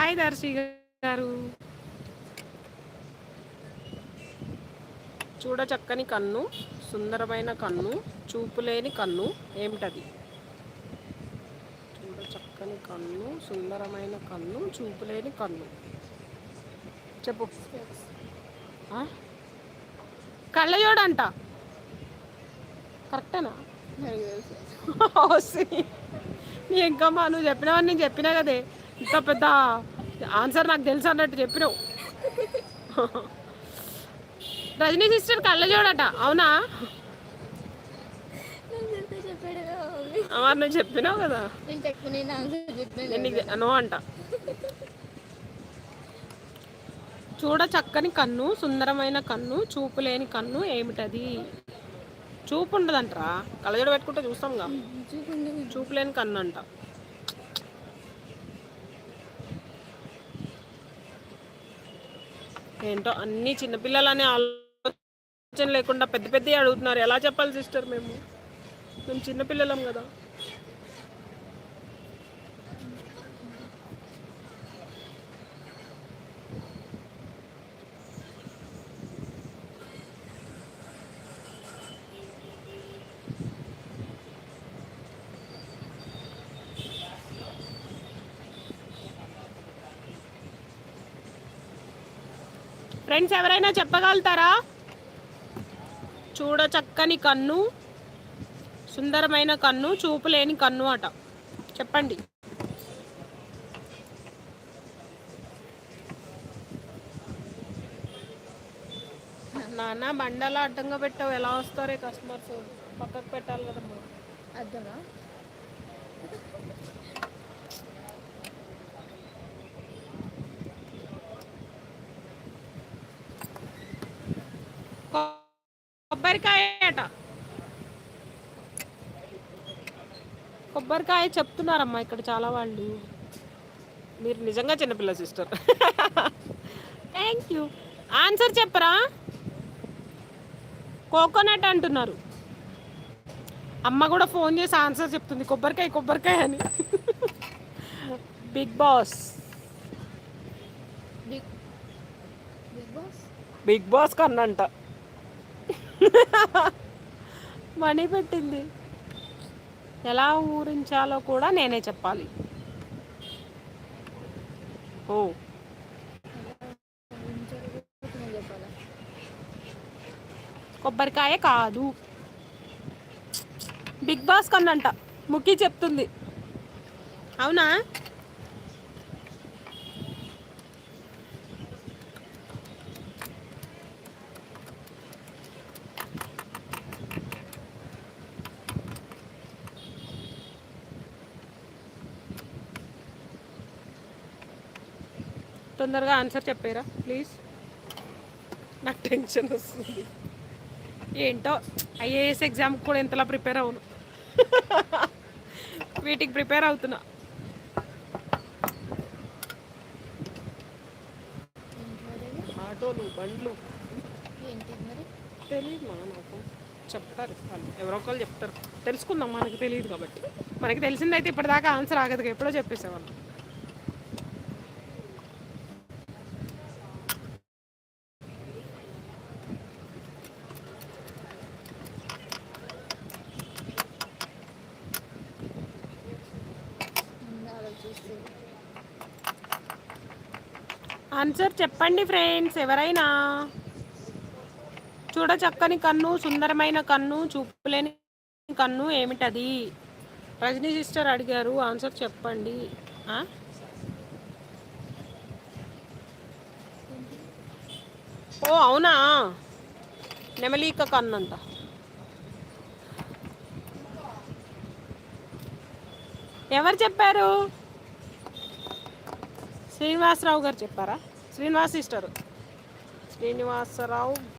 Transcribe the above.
Hi Darsi గారు. చూడ చక్కని కన్ను, సుందరమైన కన్ను, చూపులేని కన్ను ఏమిటది? చూడ చక్కని కన్ను, సుందరమైన కన్ను, చూపులేని కన్ను. చెప్పు. కళ్ళజోడంట. కరెక్టేనా? నీ ఇంకమ్మా నువ్వు చెప్పినావని నేను చెప్పినా కదే, ఇంత పెద్ద ఆన్సర్ నాకు తెలుసు అన్నట్టు చెప్పినావు. రజనీ సిస్టర్ కళ్ళజోడట, అవునా? నువ్వు చెప్పినావు కదా, నో అంట. చూడ చక్కని కన్ను, సుందరమైన కన్ను, చూపులేని కన్ను ఏమిటది? చూపు ఉండదంటరా, కళ్ళజోడ పెట్టుకుంటే చూస్తాంగా. చూపులేని కన్ను అంట. ఏంటో అన్నీ చిన్నపిల్లలనే ఆలోచన లేకుండా పెద్ద పెద్దవి అడుగుతున్నారు. ఎలా చెప్పాలి సిస్టర్? మేము చిన్నపిల్లలం కదా. ఫ్రెండ్స్ ఎవరైనా చెప్పగలుగుతారా? చూడ చక్కని కన్ను, సుందరమైన కన్ను, చూపులేని కన్ను అట. చెప్పండి. నాన్న బండలా అడ్డంగా పెట్టావు, ఎలా వస్తారే కస్టమర్స్? పక్కకు పెట్టాలి కదమ్మా. అర్థమా? కొబ్బరికాయ అట. కొబ్బరికాయ చెప్తున్నారమ్మా ఇక్కడ చాలా వాళ్ళు. మీరు నిజంగా చిన్నపిల్ల సిస్టర్. Thank you. ఆన్సర్ చెప్పరా? కోకోనట్ అంటున్నారు. అమ్మ కూడా ఫోన్ చేసి ఆన్సర్ చెప్తుంది, కొబ్బరికాయ కొబ్బరికాయ అని. Big boss. బిగ్ బాస్ కన్నంట. మనీ పెట్టింది. ఎలా ఊరించాలో కూడా నేనే చెప్పాలి. ఓ కొబ్బరికాయ కాదు, బిగ్ బాస్ కన్నంట. ముక్కి చెప్తుంది. అవునా? తొందరగా ఆన్సర్ చెప్పారా ప్లీజ్, నాకు టెన్షన్ వస్తుంది. ఏంటో ఐఏఎస్ ఎగ్జామ్కి కూడా ఎంతలా ప్రిపేర్ అవును. వీటికి ప్రిపేర్ అవుతున్నా. ఆటోలు, బండ్లు తెలియదు మా నాకు, చెప్తారు వాళ్ళు, ఎవరో ఒకళ్ళు చెప్తారు. తెలుసుకుందాం, మనకు తెలియదు కాబట్టి. మనకి తెలిసిందైతే ఇప్పటిదాకా ఆన్సర్ ఆగదుగా, ఎప్పుడో చెప్పేసేవాళ్ళు. ఆన్సర్ చెప్పండి ఫ్రెండ్స్ ఎవరైనా. చూడ చక్కని కన్ను, సుందరమైన కన్ను, చూపులేని కన్ను ఏమిటది? రజనీ సిస్టర్ అడిగారు, ఆన్సర్ చెప్పండి. ఓ అవునా, నెమలీక కన్ను అంట. ఎవరు చెప్పారు? శ్రీనివాసరావు గారు చెప్పారా? శ్రీనివాస్ సిస్టర్, శ్రీనివాసరావు